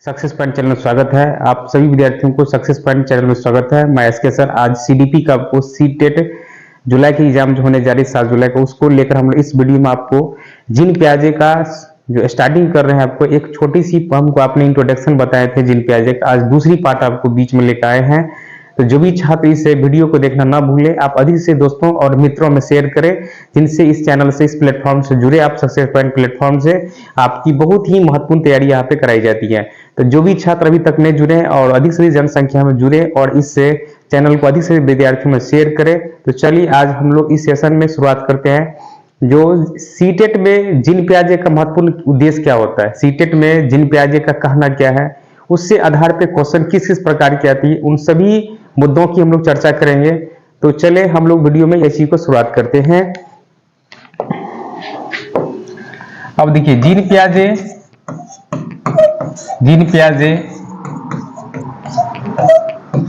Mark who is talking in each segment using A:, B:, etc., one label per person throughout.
A: Success point channel में स्वागत है। आप सभी विद्यार्थियों को सक्सेस पॉइंट चैनल में स्वागत है। मैं एसके सर। आज सीडीपी का आपको सीटेट जुलाई की एग्जाम जो होने जा रही है 7 जुलाई को, उसको लेकर हम लोग इस वीडियो में आपको जिन प्याजे का जो स्टार्टिंग कर रहे हैं, आपको एक छोटी सी हमको आपने इंट्रोडक्शन बताए थे जिन प्याजे का, आज दूसरी पार्ट आपको बीच में लेकर आए हैं। तो जो भी छात्र इस वीडियो को देखना ना भूले, आप अधिक से दोस्तों और मित्रों में शेयर करें जिनसे इस चैनल से, इस प्लेटफॉर्म से जुड़े। आप सक्सेस पॉइंट प्लेटफॉर्म से आपकी बहुत ही महत्वपूर्ण तैयारी यहाँ पे कराई जाती है। तो जो भी छात्र अभी तक नहीं जुड़े हैं और अधिक से अधिक जनसंख्या में जुड़े और इस चैनल को अधिक से अधिक विद्यार्थियों में शेयर करें। तो चलिए आज हम लोग इस सेशन में शुरुआत करते हैं। जो सीटेट में जिन प्याजे का महत्वपूर्ण उद्देश्य क्या होता है, सीटेट में जिन प्याजे का कहना क्या है, उससे आधार पे क्वेश्चन किस किस प्रकार की आती है, उन सभी मुद्दों की हम लोग चर्चा करेंगे। तो चले हम लोग वीडियो में इसी को शुरुआत करते हैं। अब देखिए जिन प्याजे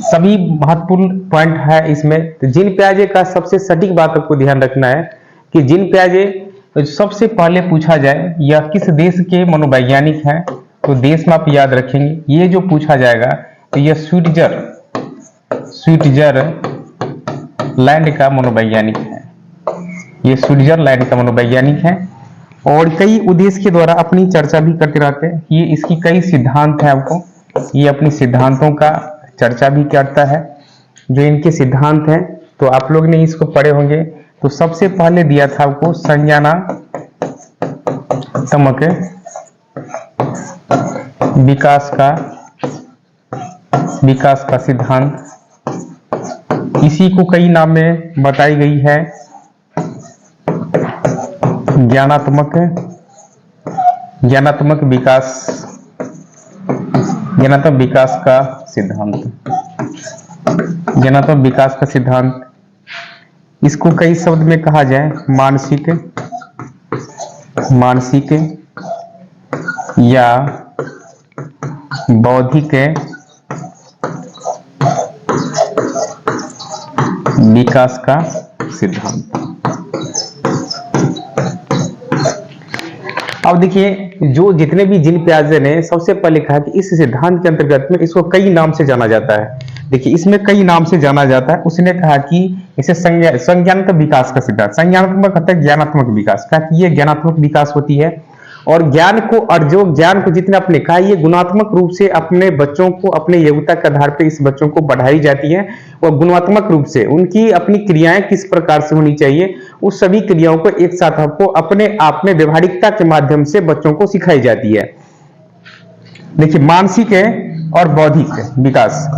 A: सभी महत्वपूर्ण पॉइंट है इसमें। तो जिन प्याजे का सबसे सटीक बात आपको ध्यान रखना है कि जिन प्याजे सबसे पहले पूछा जाए यह किस देश के मनोवैज्ञानिक हैं, तो देश में आप याद रखेंगे। ये जो पूछा जाएगा तो यह स्विट्जरलैंड का मनोवैज्ञानिक है। ये स्विट्जरलैंड का मनोवैज्ञानिक है और कई उद्देश्य के द्वारा अपनी चर्चा भी करते रहते हैं। ये इसकी कई सिद्धांत हैं, आपको ये अपनी सिद्धांतों का चर्चा भी करता है। जो इनके सिद्धांत हैं तो आप लोग ने इसको पढ़े होंगे। तो सबसे पहले दिया था आपको संज्ञानात्मक विकास का सिद्धांत। इसी को कई नाम में बताई गई है। ज्ञानात्मक विकास का सिद्धांत। इसको कई शब्द में कहा जाए मानसिक या बौद्धिक विकास का सिद्धांत। अब देखिए जो जितने भी जिन प्याजे ने सबसे पहले कहा कि इस सिद्धांत के अंतर्गत में इसको कई नाम से जाना जाता है। देखिए इसमें कई नाम से जाना जाता है। उसने कहा कि इसे संज्ञानात्मक विकास का सिद्धांत, संज्ञानात्मक होता है ज्ञानात्मक विकास का, कि ये ज्ञानात्मक विकास होती है और ज्ञान को, और जो ज्ञान को जितने आपने कहा ये गुणात्मक रूप से अपने बच्चों को अपने योग्यता के आधार पर इस बच्चों को बढ़ाई जाती है और गुणात्मक रूप से उनकी अपनी क्रियाएं किस प्रकार से होनी चाहिए, उस सभी क्रियाओं को एक साथ आपको अपने आप में व्यवहारिकता के माध्यम से बच्चों को सिखाई जाती है। देखिए मानसिक और बौद्धिक विकास।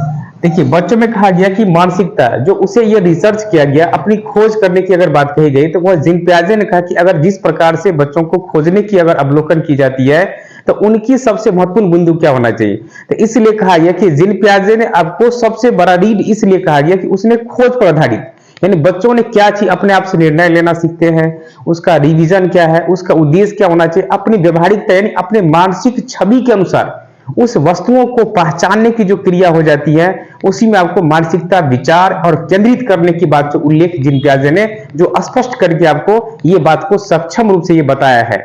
A: देखिए बच्चों में कहा गया कि मानसिकता जो उसे यह रिसर्च किया गया, अपनी खोज करने की अगर बात कही गई तो वह जिन प्याजे ने कहा कि अगर जिस प्रकार से बच्चों को खोजने की अगर अवलोकन की जाती है तो उनकी सबसे महत्वपूर्ण बिंदु क्या होना चाहिए। तो इसलिए कहा गया कि जिन प्याजे ने आपको सबसे बड़ा रीड इसलिए कहा गया कि उसने खोज पर आधारित, यानी बच्चों ने क्या चीज अपने आप से निर्णय लेना सीखते हैं, उसका रिवीजन क्या है, उसका उद्देश्य क्या होना चाहिए, अपनी व्यवहारिकता यानी अपने मानसिक छवि के अनुसार उस वस्तुओं को पहचानने की जो क्रिया हो जाती है, उसी में आपको मानसिकता, विचार और केंद्रित करने की बात का उल्लेख जिन प्याजे ने जो स्पष्ट करके आपको ये बात को सक्षम रूप से ये बताया है।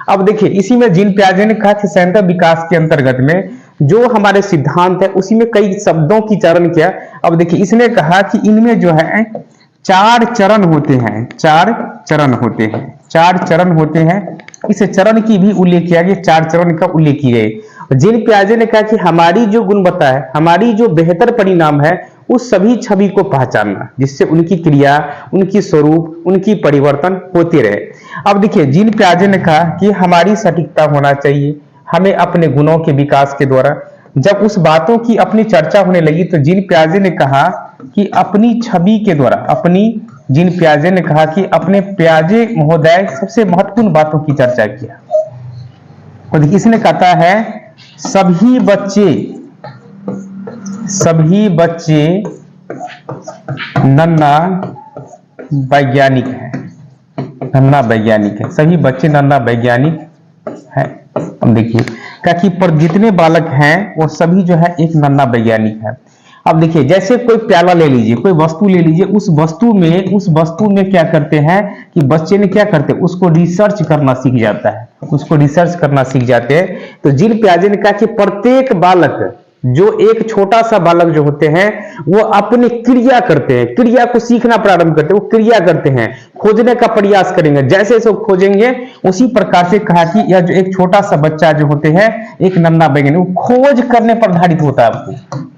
A: अब देखिए इसी में जिन प्याजे ने कहा कि संज्ञानात्मक विकास के अंतर्गत में जो हमारे सिद्धांत है उसी में कई शब्दों की चरण किया। अब देखिए इसने कहा कि इनमें जो है 4 चरण होते हैं। 4 चरण होते हैं। इस चरण की भी उल्लेख किया गया, 4 चरण का उल्लेख किया गया। जिन प्याजे ने कहा कि हमारी जो गुणवत्ता है, हमारी जो बेहतर परिणाम है, उस सभी छवि को पहचानना जिससे उनकी क्रिया, उनकी स्वरूप, उनकी परिवर्तन होते रहे। अब देखिए जिन प्याजे ने कहा कि हमारी सटीकता होना चाहिए, हमें अपने गुणों के विकास के द्वारा। जब उस बातों की अपनी चर्चा होने लगी तो जिन प्याजे ने कहा कि अपनी छवि के द्वारा, जिन प्याजे ने कहा कि अपने प्याजे महोदय सबसे महत्वपूर्ण बातों की चर्चा किया। और इसने कहता है सभी बच्चे नन्ना वैज्ञानिक है। सभी बच्चे नन्ना वैज्ञानिक है। अब देखिए कि पर जितने बालक हैं वो सभी जो है एक नन्ना वैज्ञानिक है। अब देखिए जैसे कोई प्याला ले लीजिए, कोई वस्तु ले लीजिए, उस वस्तु में क्या करते हैं कि बच्चे ने क्या करते हैं, उसको रिसर्च करना सीख जाता है, उसको रिसर्च करना सीख जाते हैं। तो जीन पियाजे ने कहा कि प्रत्येक बालक, जो एक छोटा सा बालक जो होते हैं वो अपने क्रिया करते हैं, क्रिया को सीखना प्रारंभ करते हैं, वो क्रिया करते हैं, खोजने का प्रयास करेंगे, जैसे जैसे वो खोजेंगे उसी प्रकार से कहा कि यह जो एक छोटा सा बच्चा जो होते हैं, एक नन्हा वैज्ञानिक, वो खोज करने पर आधारित होता है, आपको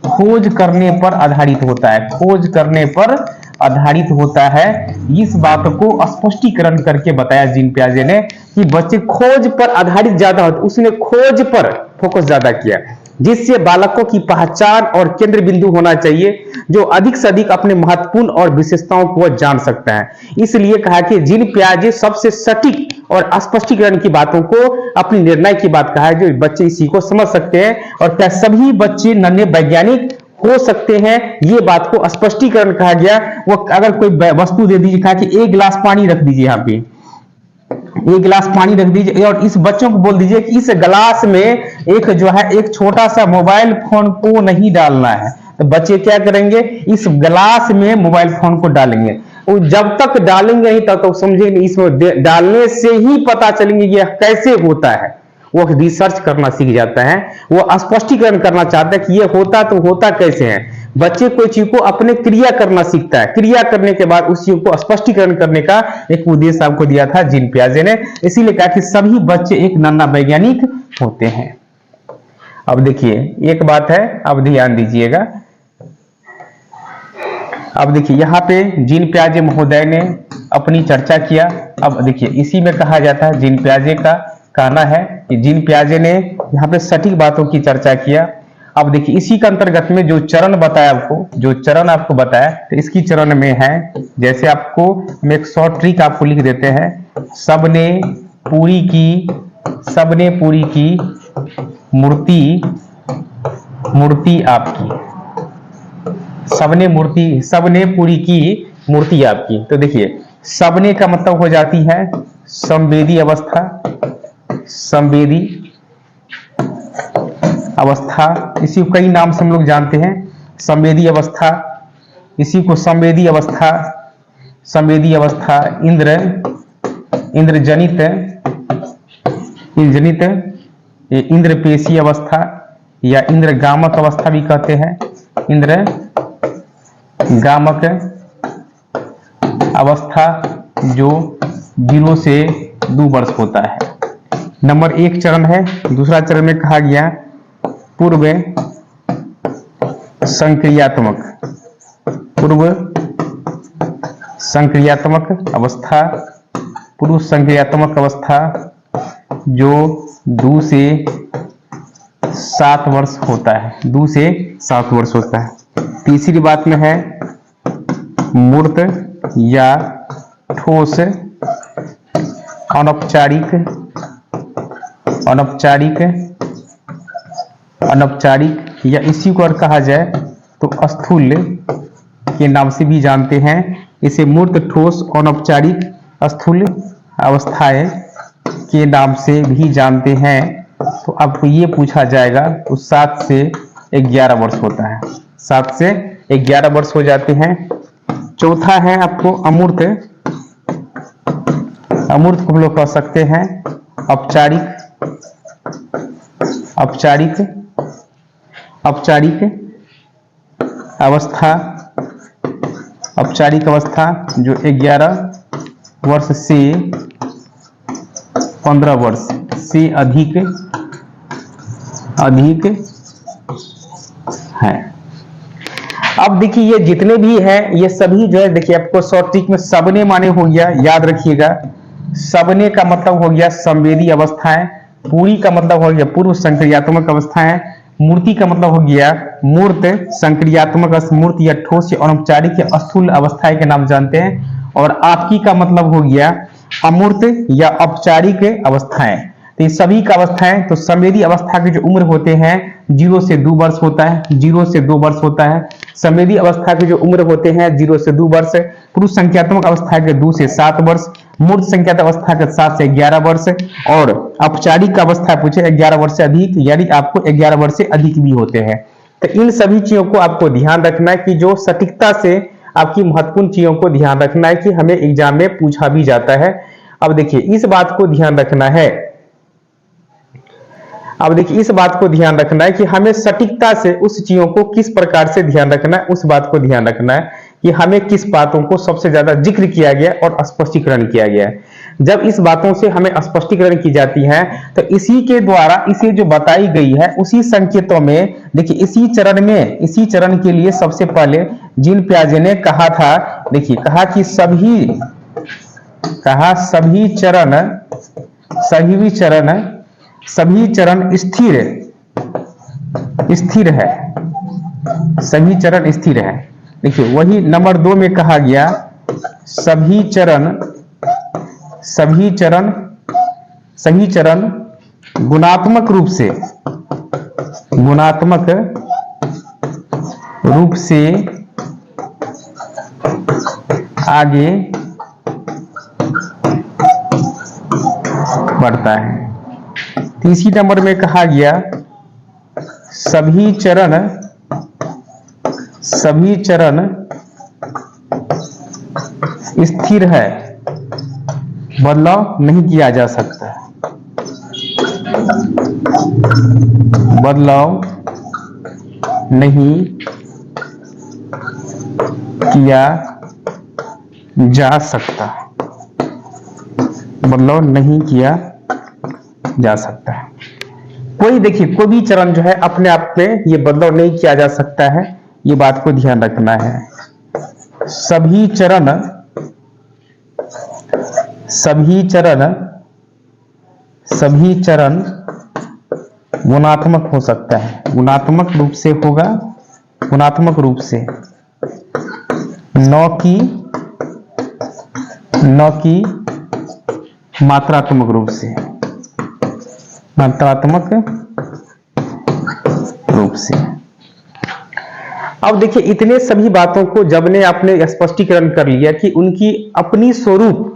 A: खोज करने पर आधारित होता है, खोज करने पर आधारित होता है। इस बात को स्पष्टीकरण करके बताया जीन पियाजे ने कि बच्चे खोज पर आधारित ज्यादा होते, उसने खोज पर फोकस ज्यादा किया, जिससे बालकों की पहचान और केंद्र बिंदु होना चाहिए, जो अधिक से अधिक अपने महत्वपूर्ण और विशेषताओं को जान सकता है। इसलिए कहा कि जीन पियाजे सबसे सटीक और स्पष्टीकरण की बातों को अपनी निर्णय की बात कहा है, जो बच्चे इसी को समझ सकते हैं, और क्या सभी बच्चे नन्हे वैज्ञानिक हो सकते हैं, ये बात को स्पष्टीकरण कहा गया। वो अगर कोई वस्तु दे दीजिए, कहा कि एक गिलास पानी रख दीजिए, यहाँ पे एक गिलास पानी रख दीजिए और इस बच्चों को बोल दीजिए कि इस गिलास में एक जो है एक छोटा सा मोबाइल फोन को नहीं डालना है, तो बच्चे क्या करेंगे, इस गिलास में मोबाइल फोन को डालेंगे। वो जब तक डालेंगे ही तब तक समझेंगे, इसमें डालने से ही पता चलेंगे ये कैसे होता है। वो रिसर्च करना सीख जाता है, वो स्पष्टीकरण करना चाहता है कि ये होता तो होता कैसे है। बच्चे कोई चीज को अपने क्रिया करना सीखता है, क्रिया करने के बाद उस चीज को स्पष्टीकरण करने का एक उद्देश्य आपको दिया था जीन पियाजे ने। इसीलिए कहा कि सभी बच्चे एक नन्हा वैज्ञानिक होते हैं। अब देखिए एक बात है, अब ध्यान दीजिएगा। अब देखिए यहाँ पे जीन पियाजे महोदय ने अपनी चर्चा किया। अब देखिए इसी में कहा जाता है, जीन पियाजे का कहना है कि जीन पियाजे ने यहाँ पे सटीक बातों की चर्चा किया। अब देखिए इसी के अंतर्गत में जो चरण बताया आपको, जो चरण आपको बताया, तो इसकी चरण में है, जैसे आपको हम एक शॉर्ट ट्रिक आपको लिख देते हैं, सबने पूरी की मूर्ति आपकी, सबने पूरी की मूर्ति आपकी। तो देखिए सबने का मतलब हो जाती है संवेदी अवस्था, इसी को कई नाम से हम लोग जानते हैं, संवेदी अवस्था, इसी को संवेदी अवस्था, इंद्रजनित, इंद्रपेशी अवस्था या इंद्रगामक अवस्था भी कहते हैं, इंद्रगामक अवस्था, जो 0 से 2 वर्ष होता है। नंबर 1 चरण है। दूसरा चरण में कहा गया पूर्व संक्रियात्मक अवस्था, जो 2 से 7 वर्ष होता है, 2 से 7 वर्ष होता है। तीसरी बात में है मूर्त या ठोस अनौपचारिक या इसी को और कहा जाए तो स्थूल के नाम से भी जानते हैं। इसे मूर्त, ठोस, अनौपचारिक, स्थूल अवस्थाएं के नाम से भी जानते हैं। तो आपको ये पूछा जाएगा तो 7 से 11 वर्ष होता है, 7 से 11 वर्ष हो जाते हैं। चौथा है आपको अमूर्त को हम लोग कह सकते हैं औपचारिक अवस्था, जो 11 वर्ष से 15 वर्ष से अधिक है। अब देखिए ये जितने भी हैं ये सभी जो है, देखिए आपको शॉर्ट ट्रिक में सबने माने हो गया, याद रखिएगा। सबने का मतलब हो गया संवेदी अवस्थाएं, पूरी का मतलब हो गया पूर्व संक्रियात्मक अवस्थाएं, मूर्ति का मतलब हो गया मूर्त, संक्रियात्मक, मूर्त या ठोस या अनौपचारिक या स्थूल अवस्थाएं के नाम जानते हैं। और आपकी का मतलब हो गया अमूर्त या औपचारिक अवस्थाएं। तो ये सभी का अवस्थाएं, तो संवेदी अवस्था की जो उम्र होते हैं 0 से 2 वर्ष होता है, 0 से 2 वर्ष होता है। संवेदी अवस्था की जो उम्र होते हैं 0 से 2 वर्ष, पुरुष संख्यात्मक अवस्था के 2 से 7 वर्ष, मूर्त संख्यात्मक अवस्था के 7 से 11 वर्ष, और औपचारिक अवस्था पूछे 11 वर्ष से अधिक, यानी आपको 11 वर्ष से अधिक भी होते हैं। तो इन सभी चीजों को आपको ध्यान रखना है कि जो सटीकता से आपकी महत्वपूर्ण चीजों को ध्यान रखना है कि हमें एग्जाम में पूछा भी जाता है। अब देखिए इस बात को ध्यान रखना है, अब देखिए इस बात को ध्यान रखना है कि हमें सटीकता से उस चीजों को किस प्रकार से ध्यान रखना है, उस बात को ध्यान रखना है कि हमें किस बातों को सबसे ज्यादा जिक्र किया गया और स्पष्टीकरण किया गया है। जब इस बातों से हमें स्पष्टीकरण की जाती है तो इसी के द्वारा इसे जो बताई गई है उसी संकेतों में देखिए इसी चरण में, इसी चरण के लिए सबसे पहले जीन पियाजे ने कहा था, देखिए कहा कि सभी चरण स्थिर है, सभी चरण स्थिर है। देखिए वही नंबर 2 में कहा गया सभी चरण गुणात्मक रूप से आगे बढ़ता है। तीसरी नंबर में कहा गया सभी चरण स्थिर है, बदलाव नहीं किया जा सकता, बदलाव नहीं किया जा सकता, बदलाव नहीं किया जा सकता है। कोई देखिए कोई भी चरण जो है अपने आप में ये बदलाव नहीं किया जा सकता है, ये बात को ध्यान रखना है। सभी चरण गुणात्मक हो सकता है, गुणात्मक रूप से होगा, गुणात्मक रूप से, न कि मात्रात्मक रूप से, मात्रात्मक रूप से। अब देखिए इतने सभी बातों को जब ने आपने स्पष्टीकरण कर लिया कि उनकी अपनी स्वरूप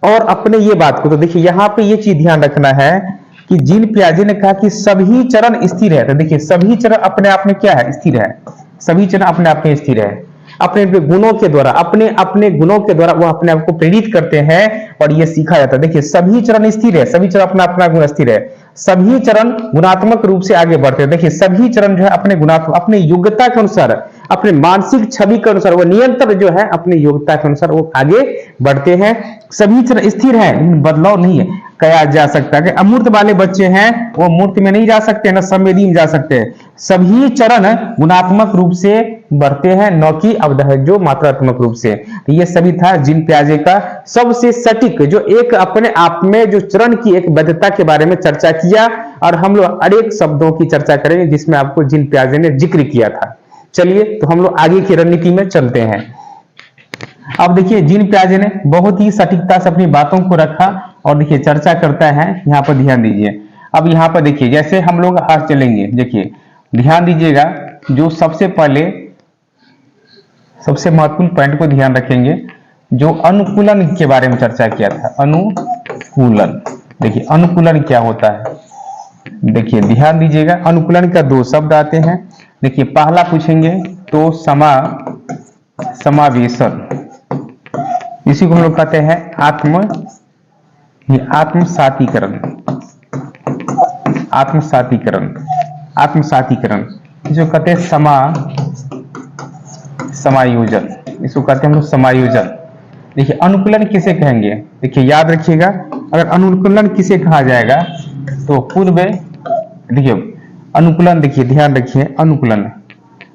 A: और अपने ये बात को, तो देखिए यहां पे ये चीज ध्यान रखना है कि जीन पियाजे ने कहा कि सभी चरण स्थिर है। तो देखिए सभी चरण अपने आप में क्या है, स्थिर है, सभी चरण अपने आप में स्थिर है, अपने गुणों के द्वारा, अपने अपने गुणों के द्वारा वो अपने आप को प्रेरित करते हैं और ये सीखा जाता है। देखिए सभी चरण स्थिर है, सभी चरण अपना अपना गुण स्थिर है, सभी चरण गुणात्मक रूप से आगे बढ़ते हैं। देखिए सभी चरण जो है अपने गुणात्मक, अपने योग्यता के अनुसार, अपने मानसिक छवि के अनुसार, वो निरंतर जो है अपनी योग्यता के अनुसार वो आगे बढ़ते हैं। सभी चरण स्थिर है, बदलाव नहीं है किया जा सकता है। अमूर्त वाले बच्चे हैं वो मूर्त में नहीं जा सकते, न संवेदी में जा सकते। सभी चरण गुणात्मक रूप से बढ़ते हैं, न कि अवधाह्य मात्रात्मक रूप से। तो ये सभी था जीन पियाजे का सबसे सटीक, जो एक अपने आप में जो चरण की एक वैधता के बारे में चर्चा किया, और हम लोग अनेक शब्दों की चर्चा करेंगे जिसमें आपको जीन पियाजे ने जिक्र किया था। चलिए तो हम लोग आगे की रणनीति में चलते हैं। अब देखिए जीन पियाजे ने बहुत ही सटीकता से अपनी बातों को रखा और देखिए चर्चा करता है, यहाँ पर ध्यान दीजिए। अब यहाँ पर देखिए जैसे हम लोग हाथ चलेंगे, देखिए ध्यान दीजिएगा, जो सबसे पहले सबसे महत्वपूर्ण पॉइंट को ध्यान रखेंगे, जो अनुकूलन के बारे में चर्चा किया था। अनुकूलन, देखिए अनुकूलन क्या होता है, देखिए ध्यान दीजिएगा। अनुकूलन का 2 शब्द आते हैं। देखिए पहला पूछेंगे तो समावेशन, इसी को हम लोग कहते हैं आत्मसातीकरण, आत्मसातीकरण, जो कहते हैं समायोजन, इसको कहते हैं हम लोग समायोजन। देखिए अनुकूलन किसे कहेंगे, देखिए याद रखिएगा, अगर अनुकूलन किसे कहा जाएगा तो पूर्व, देखिए अनुकूलन, देखिए ध्यान रखिए, अनुकूलन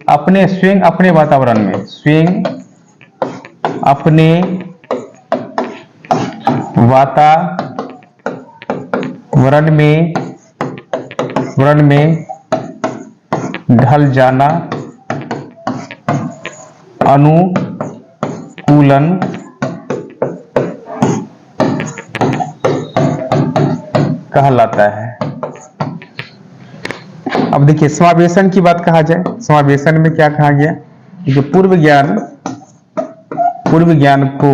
A: अपने स्वयं अपने वातावरण में, स्वयं अपने वातावरण में ढल जाना अनुकूलन कहलाता है। अब देखिए समावेशन की बात कहा जाए, समावेशन में क्या कहा गया कि पूर्व ज्ञान को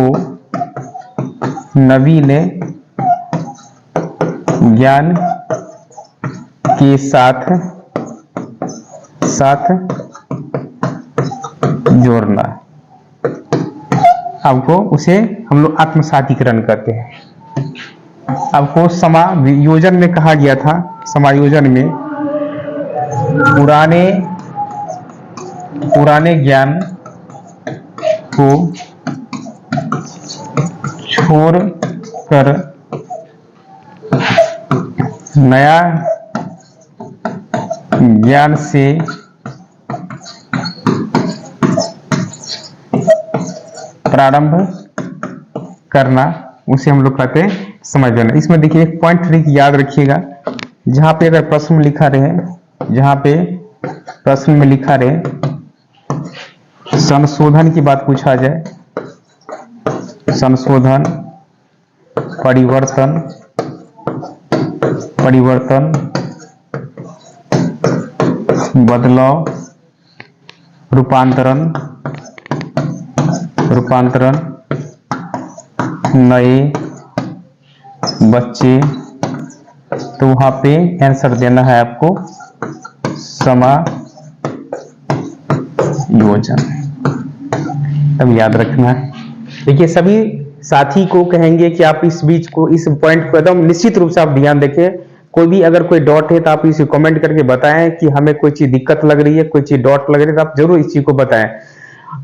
A: नवीन ज्ञान के साथ जोड़ना, आपको उसे हम लोग आत्मसातीकरण कहते हैं। आपको समायोजन में कहा गया था, समायोजन में पुराने ज्ञान को छोड़कर नया ज्ञान से प्रारंभ करना, उसे हम लोग कहते हैं समायोजन। इसमें देखिए एक पॉइंट ट्रिक याद रखिएगा, जहां पे अगर प्रश्न में लिखा रहे, जहां पे प्रश्न में लिखा रहे संशोधन की बात पूछा जाए, संशोधन, परिवर्तन, बदलाव, रूपांतरण, नए बच्चे, तो वहां पे आंसर देना है आपको समायोजन। तब याद रखना है। देखिए सभी साथी को कहेंगे कि आप इस बीच को, इस पॉइंट को एकदम निश्चित रूप से आप ध्यान देखें। कोई भी अगर कोई डॉट है तो आप इसे कमेंट करके बताएं कि हमें कोई चीज दिक्कत लग रही है, कोई चीज डॉट लग रही है, तो आप जरूर इस चीज को बताएं।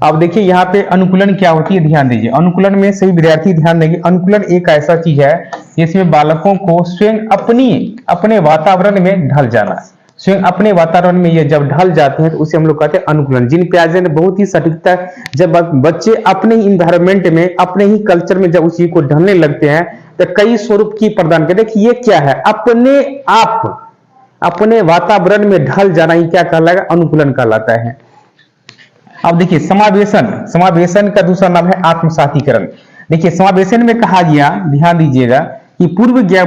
A: अब देखिए यहाँ पे अनुकूलन क्या होती है, ध्यान दीजिए। अनुकूलन में सही विद्यार्थी ध्यान देंगे, अनुकूलन एक ऐसा चीज है जिसमें बालकों को स्वयं अपने वातावरण में ढल जाना, स्वयं अपने वातावरण में ये जब ढल जाते हैं तो उसे हम लोग कहते हैं अनुकूलन। जिन पियाजे ने बहुत ही सटीकता, जब बच्चे अपने ही इन्वायरमेंट में, अपने ही कल्चर में जब उसी को ढलने लगते हैं तो कई स्वरूप की प्रदान करते हैं कि ये क्या है, अपने वातावरण में ढल जाना ही क्या कहलाएगा, अनुकूलन कहलाता है। अब देखिए समावेशन का दूसरा नाम है आत्मसातीकरण। देखिए समावेशन में कहा गया, ध्यान दीजिएगा, कि पूर्व ज्ञान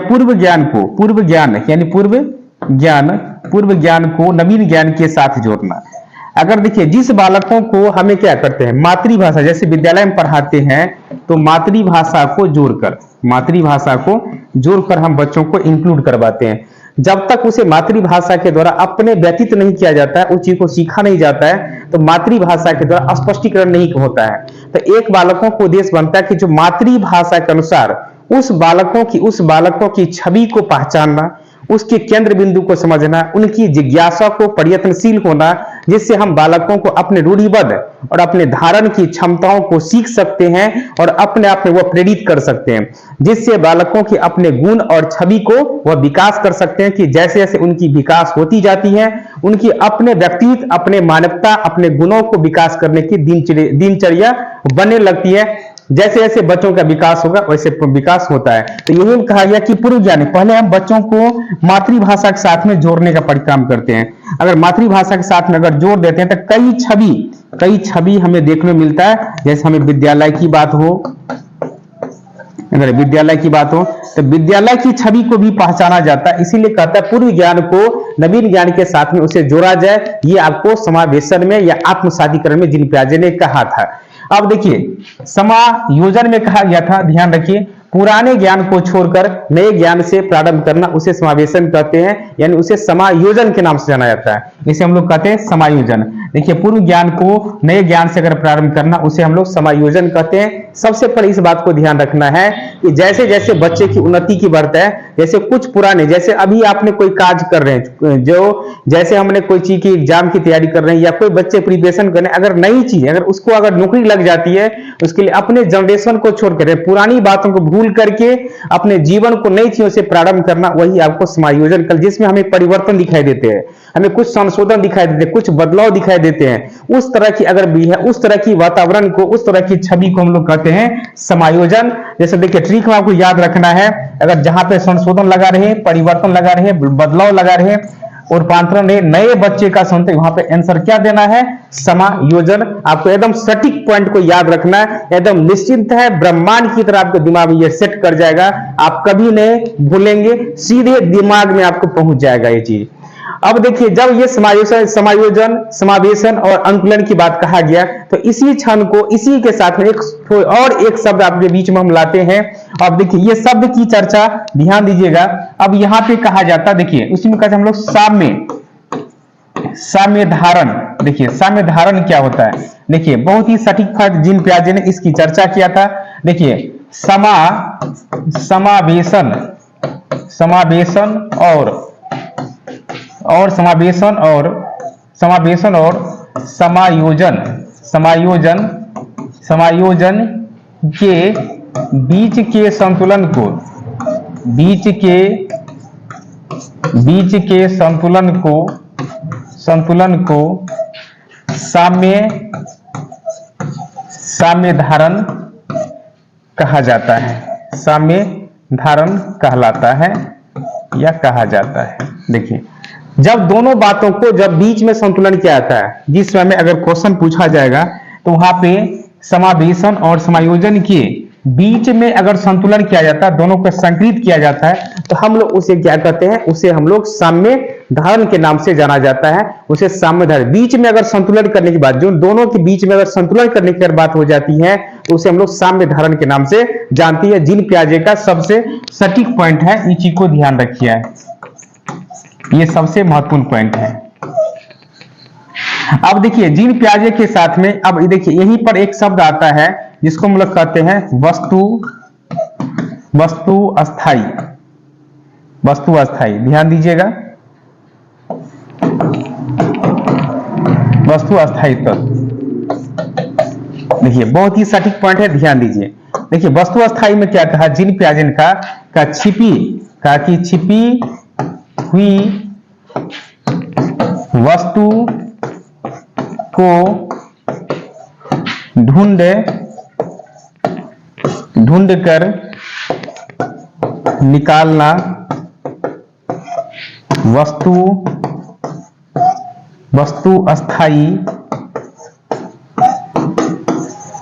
A: को नवीन ज्ञान के साथ जोड़ना। अगर देखिए जिस बालकों को हमें क्या करते हैं, मातृभाषा, जैसे विद्यालय में पढ़ाते हैं तो मातृभाषा को जोड़कर हम बच्चों को इंक्लूड करवाते हैं। जब तक उसे मातृभाषा के द्वारा अपने व्यतीत नहीं किया जाता है, उस चीज को सीखा नहीं जाता है, तो मातृभाषा के द्वारा स्पष्टीकरण नहीं होता है। तो एक बालकों को उद्देश्य बनता है कि जो मातृभाषा के अनुसार उस बालकों की छवि को पहचानना, उसके केंद्र बिंदु को समझना, उनकी जिज्ञासा को प्रयत्नशील होना, जिससे हम बालकों को अपने रूढ़िबद्ध और अपने धारण की क्षमताओं को सीख सकते हैं और अपने आप में वह प्रेरित कर सकते हैं, जिससे बालकों के अपने गुण और छवि को वह विकास कर सकते हैं कि जैसे जैसे उनकी विकास होती जाती है, उनकी अपने व्यक्तित्व, अपने मानवता, अपने गुणों को विकास करने की दिनचर्या बनने लगती है। जैसे जैसे बच्चों का विकास होगा वैसे विकास होता है। तो यही कहा गया कि पूर्व ज्ञान, पहले हम बच्चों को मातृभाषा के साथ में जोड़ने का काम करते हैं। अगर मातृभाषा के साथ में अगर जोड़ देते हैं तो कई छवि हमें देखने को मिलता है। जैसे हमें विद्यालय की बात हो, अगर विद्यालय की बात हो तो विद्यालय की छवि को भी पहचाना जाता है। इसीलिए कहता है पूर्व ज्ञान को नवीन ज्ञान के साथ में उसे जोड़ा जाए। ये आपको समावेशन में या आत्मसातीकरण में जिन पियाजे ने कहा था। अब देखिए समायोजन में कहा गया था, ध्यान रखिए, पुराने ज्ञान को छोड़कर नए ज्ञान से प्रारंभ करना उसे समावेशन कहते हैं, यानी उसे समायोजन के नाम से जाना जाता है। इसे हम लोग कहते हैं समायोजन। देखिए पूर्व ज्ञान को नए ज्ञान से अगर प्रारंभ करना उसे हम लोग समायोजन कहते हैं। सबसे पहले इस बात को ध्यान रखना है कि जैसे जैसे बच्चे की उन्नति की बढ़ता है, जैसे कुछ पुराने, जैसे अभी आपने कोई कार्य कर रहे हैं, जो जैसे हमने कोई चीज की एग्जाम की तैयारी कर रहे हैं या कोई बच्चे प्रिपरेशन कर रहे हैं, अगर नई चीज, अगर उसको अगर नौकरी लग जाती है, उसके लिए अपने जनरेशन को छोड़कर पुरानी बातों को भूल करके अपने जीवन को नई चीजों से प्रारंभ करना, वही आपको समायोजन कर, जिसमें हमें परिवर्तन दिखाई देते हैं, हमें कुछ संशोधन दिखाई देते हैं, कुछ बदलाव दिखाई देते हैं। उस तरह की अगर भी है, उस तरह की वातावरण को, उस तरह की छवि को हम लोग कहते हैं समायोजन। जैसे देखिए ट्रिक में आपको याद रखना है, अगर जहां पे संशोधन लगा रहे, परिवर्तन लगा रहे, बदलाव लगा रहे और रूपांतरण रहे, नए बच्चे का संत, वहां पे आंसर क्या देना है, समायोजन। आपको एकदम सटीक पॉइंट को याद रखना है, एकदम निश्चिंत है, ब्रह्मांड की तरह आपके दिमाग में ये सेट कर जाएगा, आप कभी नहीं भूलेंगे, सीधे दिमाग में आपको पहुंच जाएगा ये चीज। अब देखिए जब ये समायोजन, समावेशन और अनुकूलन की बात कहा गया, तो इसी क्षण को, इसी के साथ में एक शब्द आपके बीच में हम लाते हैं। अब देखिए ये शब्द की चर्चा ध्यान दीजिएगा। अब यहां पे कहा जाता, देखिए उसमें कहते हैं हम लोग साम्य धारण। देखिए साम्य धारण क्या होता है, देखिए बहुत ही सटीक था, जिन पियाजे ने इसकी चर्चा किया था। देखिए समावेशन समावेशन और समायोजन के बीच के संतुलन को साम्य धारण कहा जाता है, साम्य धारण कहलाता है या कहा जाता है। देखिए, जब दोनों बातों को जब बीच में संतुलन किया जाता है, जिस समय में अगर क्वेश्चन पूछा जाएगा तो वहां पे समावेशन और समायोजन के बीच में अगर संतुलन किया जाता है, दोनों को संकलित किया जाता है, तो हम लोग उसे क्या कहते हैं, उसे हम लोग साम्य धारण के नाम से जाना जाता है। उसे साम्य धारण, बीच में अगर संतुलन करने की बात, जो दोनों के बीच में अगर संतुलन करने की बात हो जाती है तो उसे हम लोग साम्य धारण के नाम से जानती है। जिन प्याजे का सबसे सटीक पॉइंट है, इस चीज को ध्यान रखिए, ये सबसे महत्वपूर्ण पॉइंट है। अब देखिए, जिन प्याजे के साथ में, अब देखिए यहीं पर एक शब्द आता है जिसको हम लोग कहते हैं वस्तु अस्थाई। ध्यान दीजिएगा, वस्तु अस्थायित्व। देखिए बहुत ही सटीक पॉइंट है, ध्यान दीजिए। देखिए वस्तु अस्थाई में क्या कहा, जिन प्याजन का छिपी हुई वस्तु को ढूंढ कर निकालना वस्तु अस्थाई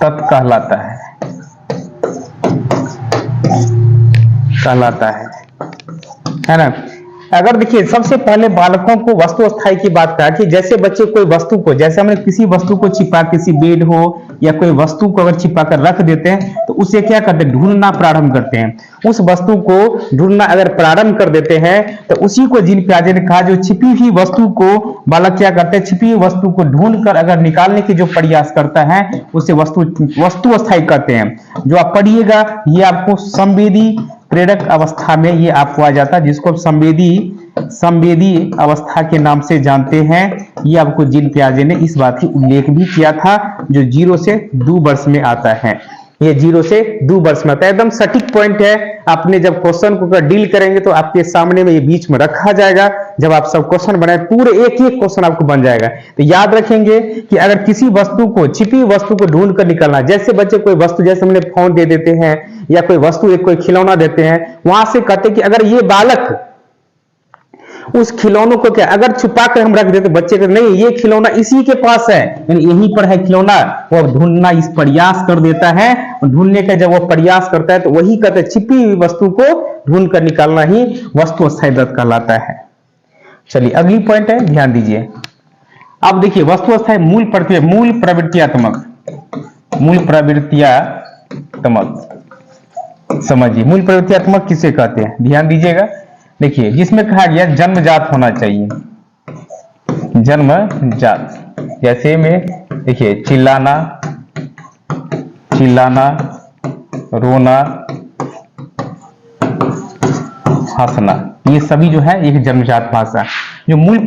A: तत्व कहलाता है ना। अगर देखिए, सबसे पहले बालकों को वस्तु अस्थाई की बात कहा कि जैसे बच्चे कोई वस्तु को, जैसे हमने किसी वस्तु को छिपा, किसी बेड हो या कोई वस्तु को अगर छिपा कर रख देते हैं तो उसे क्या करते हैं, ढूंढना प्रारंभ करते हैं। उस वस्तु को ढूंढना अगर प्रारंभ कर देते हैं तो उसी को जिन प्याजे ने कहा, जो छिपी हुई वस्तु को बालक क्या करते हैं, छिपी हुई वस्तु को ढूंढ कर अगर निकालने की जो प्रयास करता है उसे वस्तु अस्थाई कहते हैं। जो आप पढ़िएगा, ये आपको संवेदी प्रेरक अवस्था में ये आपको आ जाता है, जिसको संवेदी अवस्था के नाम से जानते हैं। ये आपको जिन प्याजे ने इस बात की उल्लेख भी किया था, जो 0 से 2 वर्ष में आता है। ये 0 से 2 वर्ष में आता है, एकदम सटीक पॉइंट है। आपने जब क्वेश्चन को डील करेंगे तो आपके सामने में ये बीच में रखा जाएगा। जब आप सब क्वेश्चन बनाए, पूरे एक क्वेश्चन आपको बन जाएगा। तो याद रखेंगे कि अगर किसी वस्तु को, छिपी वस्तु को ढूंढ कर निकालना, जैसे बच्चे कोई वस्तु, जैसे हमने फोन दे देते हैं या कोई वस्तु, एक कोई खिलौना देते हैं, वहां से कहते हैं कि अगर ये बालक उस खिलौनों को क्या अगर छुपा कर हम रख देते, बच्चे को नहीं, ये खिलौना इसी के पास है, यानी यहीं पर है खिलौना, वो ढूंढना इस प्रयास कर देता है। ढूंढने का जब वो प्रयास करता है तो वही कहते हैं, छिपी हुई वस्तु को ढूंढ कर निकालना ही वस्तु अस्थाई तत्व कहलाता है। चलिए अगली पॉइंट है, ध्यान दीजिए। अब देखिए वस्तु अस्थाई मूल प्रवृत्तियात्मक समझिए, मूल प्रवृत्तियात्मक किसे कहते हैं, ध्यान दीजिएगा। देखिए, जिसमें कहा गया जन्मजात होना चाहिए, जन्मजात। जैसे में देखिए, चिल्लाना, रोना, हंसना, ये सभी जो है एक जन्मजात भाषा। जो मूल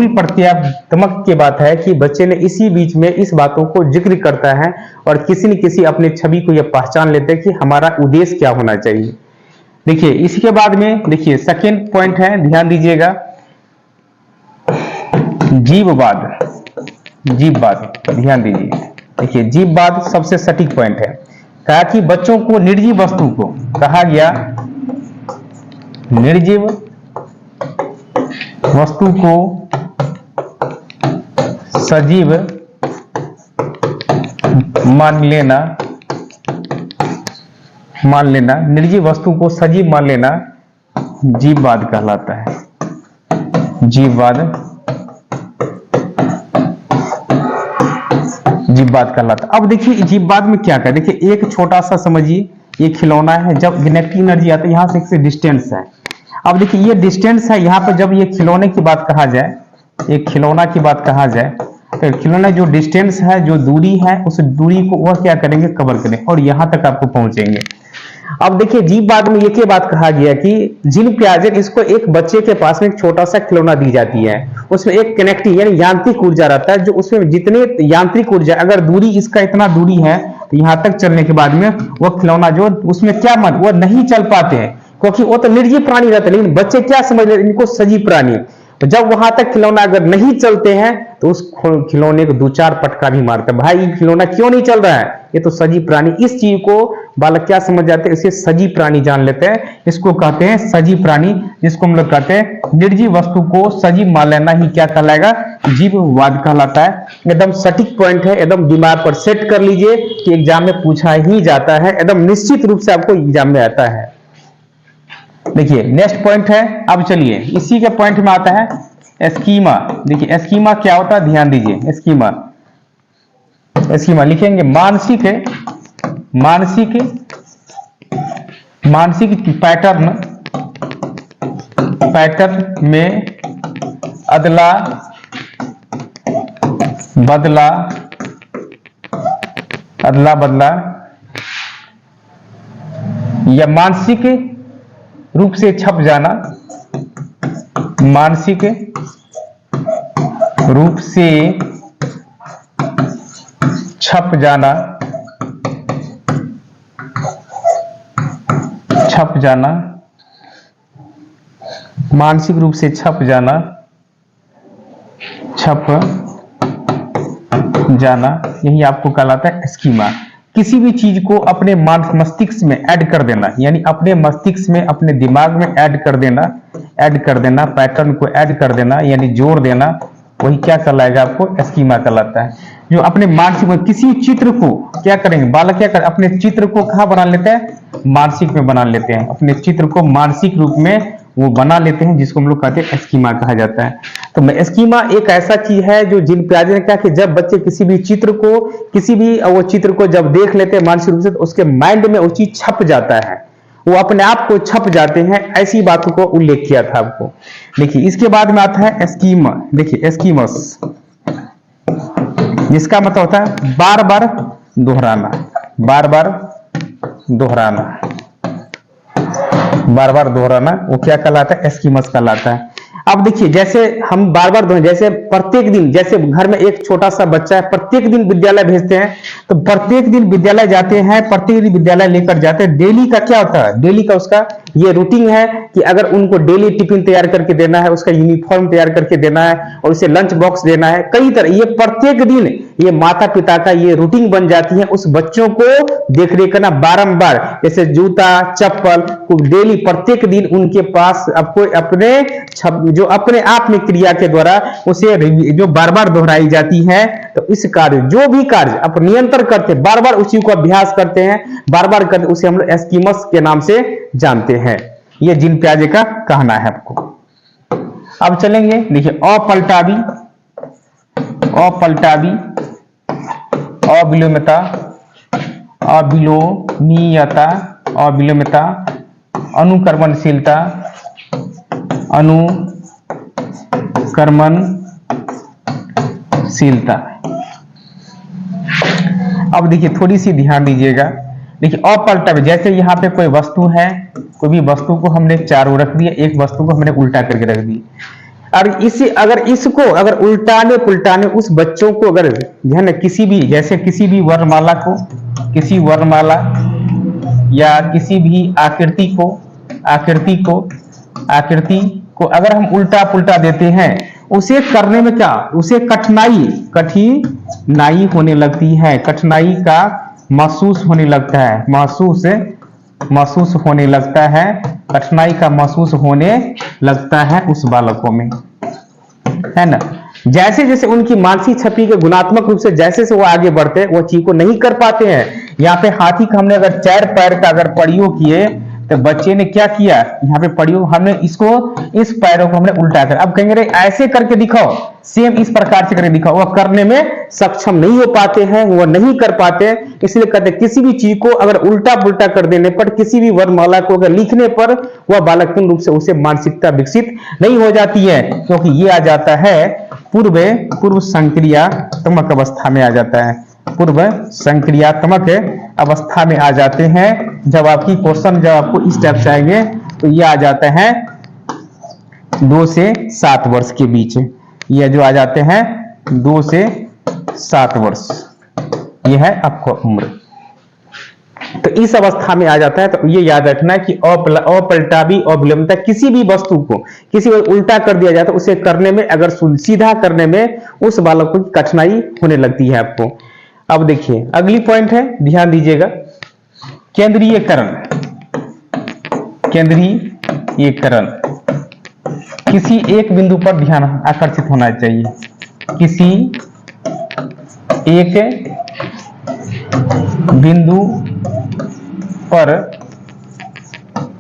A: प्रत्यात्मक की बात है कि बच्चे ने इसी बीच में इस बातों को जिक्र करता है और किसी न किसी अपने छवि को यह पहचान लेते हैं कि हमारा उद्देश्य क्या होना चाहिए। देखिए इसके बाद में देखिए सेकेंड पॉइंट है, ध्यान दीजिएगा, जीववाद। ध्यान दीजिए, देखिए जीववाद सबसे सटीक पॉइंट है। कहा कि बच्चों को निर्जीव वस्तु को, कहा गया निर्जीव वस्तु को सजीव मान लेना, निर्जीव वस्तु को सजीव मान लेना जीववाद कहलाता है। जीववाद कहलाता है। अब देखिए जीववाद में क्या कर, देखिए एक छोटा सा समझिए, ये खिलौना है, जब किनेटिक एनर्जी आता है यहां से एक डिस्टेंस है। अब देखिए ये डिस्टेंस है, यहाँ पर जब ये खिलौने की बात कहा जाए, एक खिलौना की बात कहा जाए, तो खिलौना जो डिस्टेंस है, जो दूरी है, उस दूरी को वह क्या करेंगे, कवर करेंगे और यहां तक आपको पहुंचेंगे। अब देखिए जीव बाद में ये बात कहा गया कि जिन प्याजन इसको एक बच्चे के पास में एक छोटा सा खिलौना दी जाती है, उसमें एक कनेक्टिव यानी यांत्रिक ऊर्जा रहता है, जो उसमें जितने यांत्रिक ऊर्जा, अगर दूरी इसका इतना दूरी है तो यहां तक चलने के बाद में वो खिलौना जो उसमें क्या मन वो नहीं चल पाते हैं, क्योंकि वो तो निर्जीव प्राणी रहते हैं। लेकिन बच्चे क्या समझ लेते हैं इनको सजीव प्राणी, तो जब वहां तक खिलौना अगर नहीं चलते हैं तो उस खिलौने को 2-4 पटका भी मारते हैं, भाई खिलौना क्यों नहीं चल रहा है, ये तो सजीव प्राणी। इस चीज को बालक क्या समझ जाते हैं, इसे सजीव प्राणी जान लेते हैं, इसको कहते हैं सजीव प्राणी, जिसको हम लोग कहते हैं निर्जीव वस्तु को सजीव मान लेना ही क्या कहलाएगा, जीववाद कहलाता है। एकदम सटीक पॉइंट है, एकदम दिमाग पर सेट कर लीजिए कि एग्जाम में पूछा ही जाता है, एकदम निश्चित रूप से आपको एग्जाम में आता है। देखिए नेक्स्ट पॉइंट है, अब चलिए इसी के पॉइंट में आता है स्कीमा। देखिए स्कीमा क्या होता है, ध्यान दीजिए। स्कीमा लिखेंगे मानसिक पैटर्न में अदला बदला या मानसिक रूप से छप जाना, मानसिक रूप से छप जाना मानसिक रूप से छप जाना, यही आपको कहलाता है स्कीमा। किसी भी चीज को अपने मस्तिष्क में ऐड कर देना, यानी अपने मस्तिष्क में अपने दिमाग में ऐड कर देना, पैटर्न को ऐड कर देना यानी जोड़ देना, वही क्या कहलाएगा आपको स्कीमा कहलाता है। जो अपने मानसिक में किसी चित्र को क्या करेंगे बालक, क्या करें अपने चित्र को कहाँ बना लेते हैं, मानसिक में बना लेते हैं, अपने चित्र को मानसिक रूप में वो बना लेते हैं, जिसको हम लोग कहते हैं स्कीमा कहा जाता है। तो स्कीमा एक ऐसा चीज है जो जिन प्याजे ने कहा कि जब बच्चे किसी भी चित्र को वो चित्र को जब देख लेते हैं मानसिक रूप से, तो उसके माइंड में वो चीज छप जाता है, वो अपने आप को छप जाते हैं, ऐसी बातों को उल्लेख किया था आपको। देखिए इसके बाद में आता है स्कीमा। देखिए स्कीमस, जिसका मतलब होता है बार बार दोहराना, वो क्या कहलाता है, स्कीमस कहलाता है। अब देखिए जैसे हम बार बार जैसे प्रत्येक दिन, जैसे घर में एक छोटा सा बच्चा है, प्रत्येक दिन विद्यालय भेजते हैं, तो प्रत्येक दिन विद्यालय जाते हैं, प्रत्येक दिन विद्यालय लेकर जाते हैं। डेली का क्या होता है, डेली का उसका ये रूटीन है कि अगर उनको डेली टिफिन तैयार करके देना है, उसका यूनिफॉर्म तैयार करके देना है और उसे लंच बॉक्स देना है, कई तरह ये प्रत्येक दिन ये माता पिता का ये रूटीन बन जाती है उस बच्चों को देख रेख करना बारंबार, जैसे जूता चप्पल डेली प्रत्येक दिन उनके पास आपको अपने जो अपने आप में क्रिया के द्वारा उसे जो बार बार दोहराई जाती है। तो इस कार्य जो भी कार्य आप नियंत्रण करते बार बार उसी को अभ्यास करते हैं, बार बार करते, उसे हम लोग स्कीमस के नाम से जानते हैं। ये जीन पियाजे का कहना है आपको। अब चलेंगे देखिए अपलटावी, अविलोम्यता, अनुकर्मणशीलता, अब देखिए थोड़ी सी ध्यान दीजिएगा। देखिए अपलटावे, जैसे यहाँ पे कोई वस्तु है, कोई भी वस्तु को हमने चारों रख दिया, एक वस्तु को हमने उल्टा करके रख दी, और अगर उल्टाने पुल्टाने उस बच्चों को अगर ध्यान किसी भी, जैसे किसी भी वर्णमाला या किसी भी आकृति को अगर हम उल्टा पुल्टा देते हैं, उसे करने में क्या, उसे कठिनाई होने लगती है, कठिनाई का महसूस होने लगता है उस बालकों में, है ना। जैसे जैसे उनकी मानसिक छवि के गुणात्मक रूप से जैसे से वो आगे बढ़ते हैं, वो चीज को नहीं कर पाते हैं। यहाँ पे हाथी का हमने अगर 4 पैर का अगर प्रयोग किए, तो बच्चे ने क्या किया, यहाँ पे प्रयोग हमने इसको, इस पैरों को हमने उल्टा कर, अब कहेंगे ऐसे करके दिखाओ, सेम इस प्रकार से करके दिखाओ, वह करने में सक्षम नहीं हो पाते हैं, वह नहीं कर पाते। इसलिए कहते हैं किसी भी चीज को अगर उल्टा पुल्टा कर देने पर, किसी भी वर्णमाला को अगर लिखने पर, वह बालक पूर्ण रूप से उसे मानसिकता विकसित नहीं हो जाती है, क्योंकि ये आ जाता है पूर्व संक्रियात्मक अवस्था में आ जाता है। पूर्व संक्रियात्मक अवस्था में आ जाते हैं। जब आपकी क्वेश्चन जब आपको इस टाइप से आएंगे तो ये आ जाते हैं 2 से 7 वर्ष के बीच, ये जो आ जाते हैं 2 से 7 वर्ष, ये है आपको उम्र। तो इस अवस्था में आ जाता है। तो ये याद रखना है कि अपलटावी अविलंबता, किसी भी वस्तु को किसी उल्टा कर दिया जाता है उसे करने में, अगर सीधा करने में उस बालक को कठिनाई होने लगती है आपको। अब देखिए अगली पॉइंट है, ध्यान दीजिएगा, केंद्रीयकरण। केंद्रीयकरण, किसी एक बिंदु पर ध्यान आकर्षित होना चाहिए, किसी एक बिंदु पर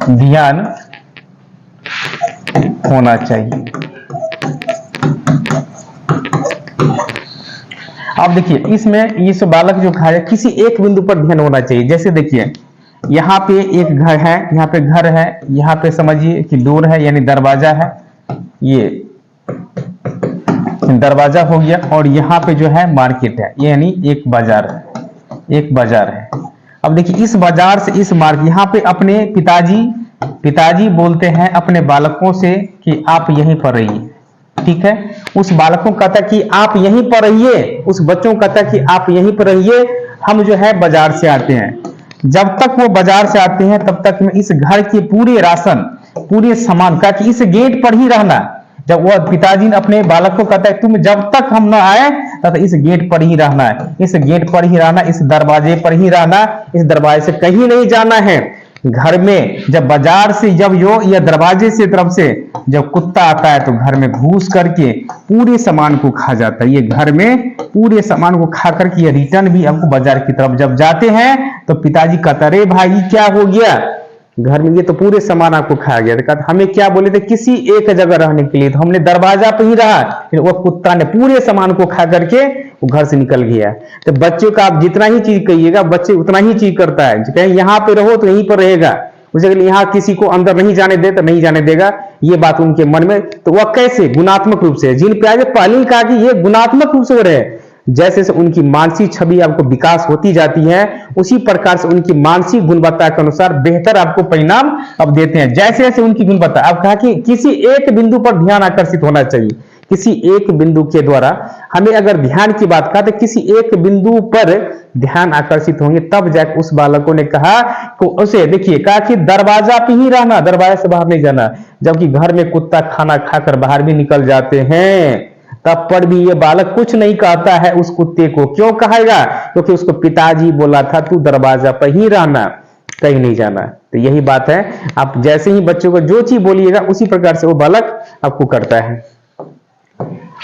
A: ध्यान होना चाहिए। अब देखिए इसमें इस बालक जो है किसी एक बिंदु पर ध्यान होना चाहिए। जैसे देखिए यहाँ पे एक घर है, यहाँ पे घर है, यहाँ पे समझिए कि डोर है यानी दरवाजा है, ये दरवाजा हो गया, और यहाँ पे जो है मार्केट है यानी एक बाजार है, एक बाजार है। अब देखिए इस बाजार से इस मार्केट, यहाँ पे अपने पिताजी बोलते हैं अपने बालकों से कि आप यहीं पर रहिए, ठीक है। उस बालकों को कहता है कि आप यहीं पर रहिए, उस बच्चों को कहता है कि आप यहीं पर रहिए, हम जो है बाजार से आते हैं। जब तक वो बाजार से आते हैं तब तक में इस घर के पूरे राशन, पूरे सामान का कि इस गेट पर ही रहना। जब वो पिताजी ने अपने बालक को कहता है तुम जब तक हम न आए तब इस गेट पर ही रहना है, इस गेट पर ही रहना, इस दरवाजे पर ही रहना, इस दरवाजे से कहीं नहीं जाना है। घर में जब बाजार से जब यो या दरवाजे से तरफ से जब कुत्ता आता है तो घर में घुस करके पूरे सामान को खा जाता है। ये घर में पूरे सामान को खा करके ये रिटर्न भी आपको बाजार की तरफ जब जाते हैं तो पिताजी कहता अरे भाई क्या हो गया, घर में ये तो पूरे सामान आपको खाया गया। तो कहता हमें क्या बोले थे किसी एक जगह रहने के लिए, तो हमने दरवाजा पे ही रहा, फिर वो कुत्ता ने पूरे सामान को खा करके वो घर से निकल गया। तो बच्चों का आप जितना ही चीज कहिएगा बच्चे उतना ही चीज करता है। कहीं यहाँ पे रहो तो यहीं पर रहेगा, उसे यहाँ किसी को अंदर नहीं जाने दे तो नहीं जाने देगा, ये बात उनके मन में। तो वह कैसे गुणात्मक रूप से, जिन प्याजे पहले ही कहा कि ये गुणात्मक रूप से हो रहे, जैसे जैसे उनकी मानसिक छवि आपको विकास होती जाती है उसी प्रकार से उनकी मानसिक गुणवत्ता के अनुसार बेहतर आपको परिणाम अब देते हैं। जैसे जैसे उनकी गुणवत्ता, आप कहा कि किसी एक बिंदु पर ध्यान आकर्षित होना चाहिए, किसी एक बिंदु के द्वारा हमें अगर ध्यान की बात कहा तो किसी एक बिंदु पर ध्यान आकर्षित होंगे, तब जाकर उस बालकों ने कहा तो उसे देखिए कहा कि दरवाजा पे ही रहना, दरवाजे से बाहर नहीं जाना। जबकि घर में कुत्ता खाना खाकर बाहर भी निकल जाते हैं तब पर भी ये बालक कुछ नहीं कहता है उस कुत्ते को। क्यों कहेगा? क्योंकि उसको पिताजी बोला था तू दरवाजा पर ही रहना, कहीं नहीं जाना। तो यही बात है, आप जैसे ही बच्चों को जो चीज बोलिएगा उसी प्रकार से वो बालक आपको करता है।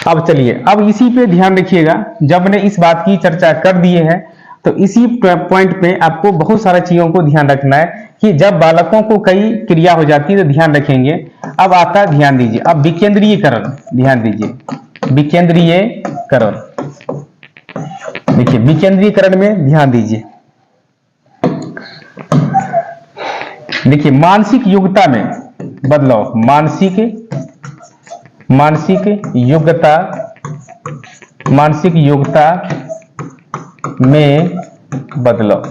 A: अब चलिए अब इसी पे ध्यान रखिएगा, जब ने इस बात की चर्चा कर दिए है तो इसी पॉइंट पे आपको बहुत सारी चीजों को ध्यान रखना है कि जब बालकों को कई क्रिया हो जाती है तो ध्यान रखेंगे। अब आता है, ध्यान दीजिए, अब विकेंद्रीयकरण, ध्यान दीजिए विकेंद्रीयकरण। देखिए विकेंद्रीयकरण में ध्यान दीजिए, देखिए मानसिक योग्यता में बदलाव, मानसिक योग्यता में बदलाव,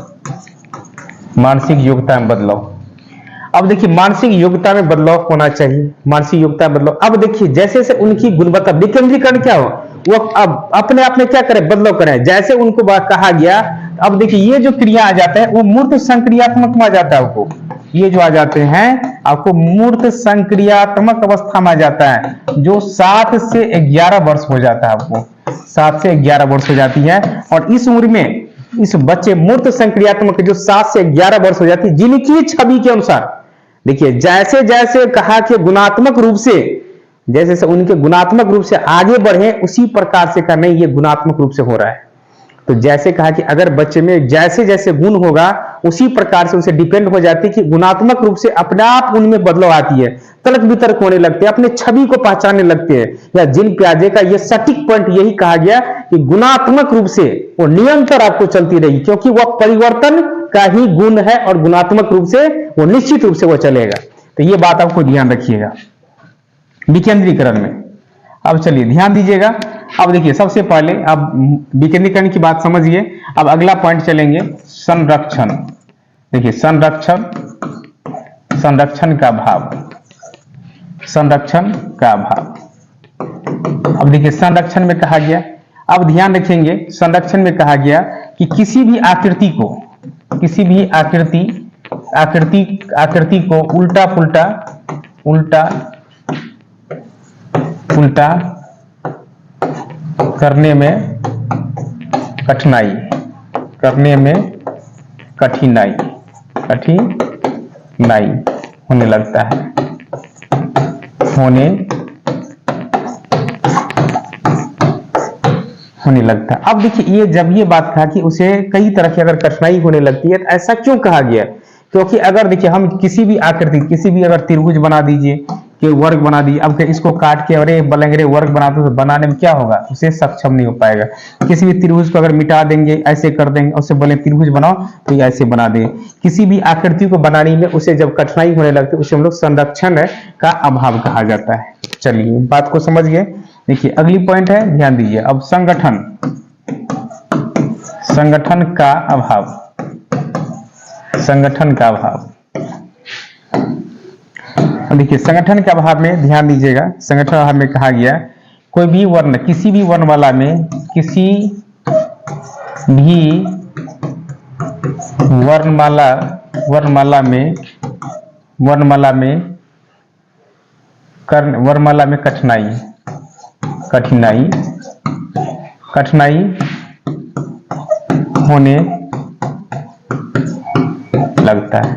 A: मानसिक योग्यता में बदलाव। अब देखिए मानसिक योग्यता में बदलाव होना चाहिए, मानसिक योग्यता में बदलाव। अब देखिए जैसे जैसे उनकी गुणवत्ता, विकेंद्रीकरण क्या हो, वो अब अपने आप में क्या करे, बदलाव करे, जैसे उनको कहा गया। अब देखिए ये जो क्रिया आ जाता है वो मूर्त संक्रियात्मक में आ जाता है आपको, ये जो आ जाते हैं आपको मूर्त संक्रियात्मक अवस्था में आ जाता है, जो 7 से 11 वर्ष हो जाता है, आपको 7 से 11 वर्ष हो जाती है। और इस उम्र में इस बच्चे मूर्त संक्रियात्मक जो 7 से 11 वर्ष हो जाती है, जिनकी छवि के अनुसार देखिए जैसे जैसे कहा कि गुणात्मक रूप से, जैसे जैसे उनके गुणात्मक रूप से आगे बढ़े उसी प्रकार से करना, ये गुणात्मक रूप से हो रहा है। तो जैसे कहा कि अगर बच्चे में जैसे जैसे गुण होगा उसी प्रकार से उनसे डिपेंड हो जाती है कि गुणात्मक रूप से अपने आप उनमें बदलाव आती है, तर्क वितर्क होने लगते हैं, अपने छवि को पहचानने लगते हैं। या जिन प्याजे का ये सटीक पॉइंट यही कहा गया कि गुणात्मक रूप से वो निरंतर आपको चलती रही, क्योंकि वह परिवर्तन का ही गुण है और गुणात्मक रूप से वो निश्चित रूप से वो चलेगा। तो ये बात आपको ध्यान रखिएगा विकेंद्रीकरण में। अब चलिए ध्यान दीजिएगा, अब देखिए सबसे पहले अब विकेंद्रीकरण की बात समझिए। अब अगला पॉइंट चलेंगे, संरक्षण। देखिए संरक्षण, संरक्षण का भाव, संरक्षण का भाव। अब देखिए संरक्षण में कहा गया, अब ध्यान रखेंगे संरक्षण में कहा गया कि किसी भी आकृति को, किसी भी आकृति को उल्टा पुल्टा, उल्टा पुल्टा करने में कठिनाई, करने में कठिनाई, कठिनाई होने लगता है, होने लगता है। अब देखिए ये जब ये बात कहा कि उसे कई तरह की अगर कठिनाई होने लगती है, तो ऐसा क्यों कहा गया? क्योंकि अगर देखिए हम किसी भी आकृति, किसी भी अगर त्रिभुज बना दीजिए कि वर्ग बना दीजिए, अब इसको काट के अरे बलंगरे वर्ग बना दो, तो बनाने में क्या होगा, उसे सक्षम नहीं हो पाएगा। किसी भी त्रिभुज को अगर मिटा देंगे, ऐसे कर देंगे, उसे बोले त्रिभुज बनाओ तो ये ऐसे बना दे। किसी भी आकृति को बनाने में उसे जब कठिनाई होने लगती है, उसे हम लोग संरक्षण का अभाव कहा जाता है। चलिए बात को समझ गए। देखिए अगली पॉइंट है, ध्यान दीजिए। अब संगठन, संगठन का अभाव, संगठन का अभाव। देखिए संगठन के अभाव में ध्यान दीजिएगा, संगठन अभाव में कहा गया कोई भी वर्ण, किसी भी वर्णमाला में, किसी भी वर्णमाला में कठिनाई, कठिनाई होने लगता है,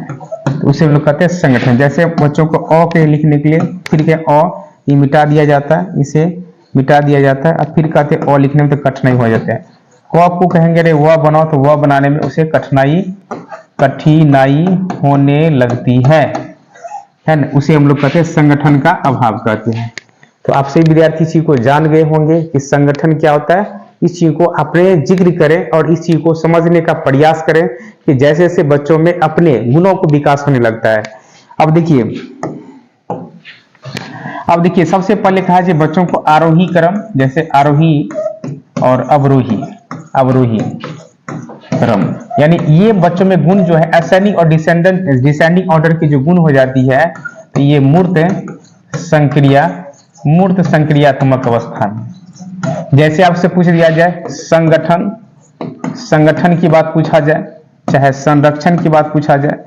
A: तो उसे हम लोग कहते हैं संगठन। जैसे बच्चों को अ के लिखने के लिए फिर के अ ये मिटा दिया जाता है, इसे मिटा दिया जाता है, अब फिर कहते हैं अ लिखने में तो कठिनाई हो जाता है। क को कहेंगे रे वह बनाओ, तो वह बनाने में उसे कठिनाई होने लगती है ना, उसे हम लोग कहते हैं संगठन का अभाव कहते हैं। तो आप सभी विद्यार्थी इस चीज को जान गए होंगे कि संगठन क्या होता है। इस चीज को अपने जिक्र करें और इस चीज को समझने का प्रयास करें कि जैसे जैसे बच्चों में अपने गुणों को विकास होने लगता है। अब देखिए सबसे पहले कहा है बच्चों को आरोही क्रम, जैसे आरोही और अवरोही क्रम, यानी ये बच्चों में गुण जो है असेंडिंग और डिसेंडिंग ऑर्डर की जो गुण हो जाती है, तो ये मूर्त संक्रियात्मक अवस्था में। जैसे आपसे पूछ दिया जाए संगठन की बात पूछा जाए, चाहे संरक्षण की बात पूछा जाए,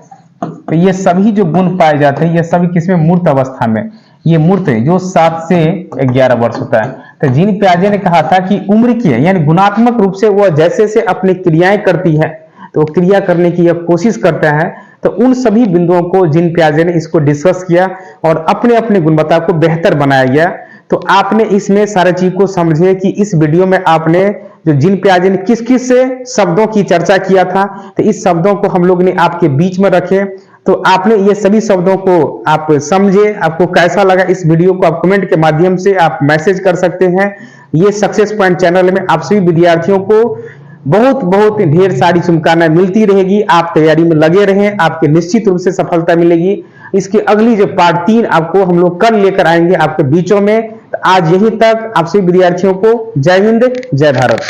A: तो ये सभी जो गुण पाए जाते हैं ये सभी किसमें, मूर्त अवस्था में। ये मूर्त जो 7 से 11 वर्ष होता है। तो जीन पियाजे ने कहा था कि उम्र की है, यानी गुणात्मक रूप से वह जैसे से अपनी क्रियाएं करती है, तो क्रिया करने की यह कोशिश करता है, तो उन सभी बिंदुओं को जीन पियाजे ने इसको डिस्कस किया और अपने अपने गुणवत्ता को बेहतर बनाया गया। तो आपने इसमें सारे चीज को समझे कि इस वीडियो में आपने जो जीन पियाजे ने किस किस शब्दों की चर्चा किया था, तो इस शब्दों को हम लोग ने आपके बीच में रखे। तो आपने ये सभी शब्दों को आप समझे, आपको कैसा लगा इस वीडियो को आप कमेंट के माध्यम से आप मैसेज कर सकते हैं। ये सक्सेस पॉइंट चैनल में आप सभी विद्यार्थियों को बहुत बहुत ढेर सारी शुभकामनाएं मिलती रहेगी। आप तैयारी में लगे रहें, आपके निश्चित रूप से सफलता मिलेगी। इसकी अगली जो पार्ट 3 आपको हम लोग कल लेकर आएंगे आपके बीचों में। तो आज यहीं तक, आप सभी विद्यार्थियों को जय हिंद, जय भारत।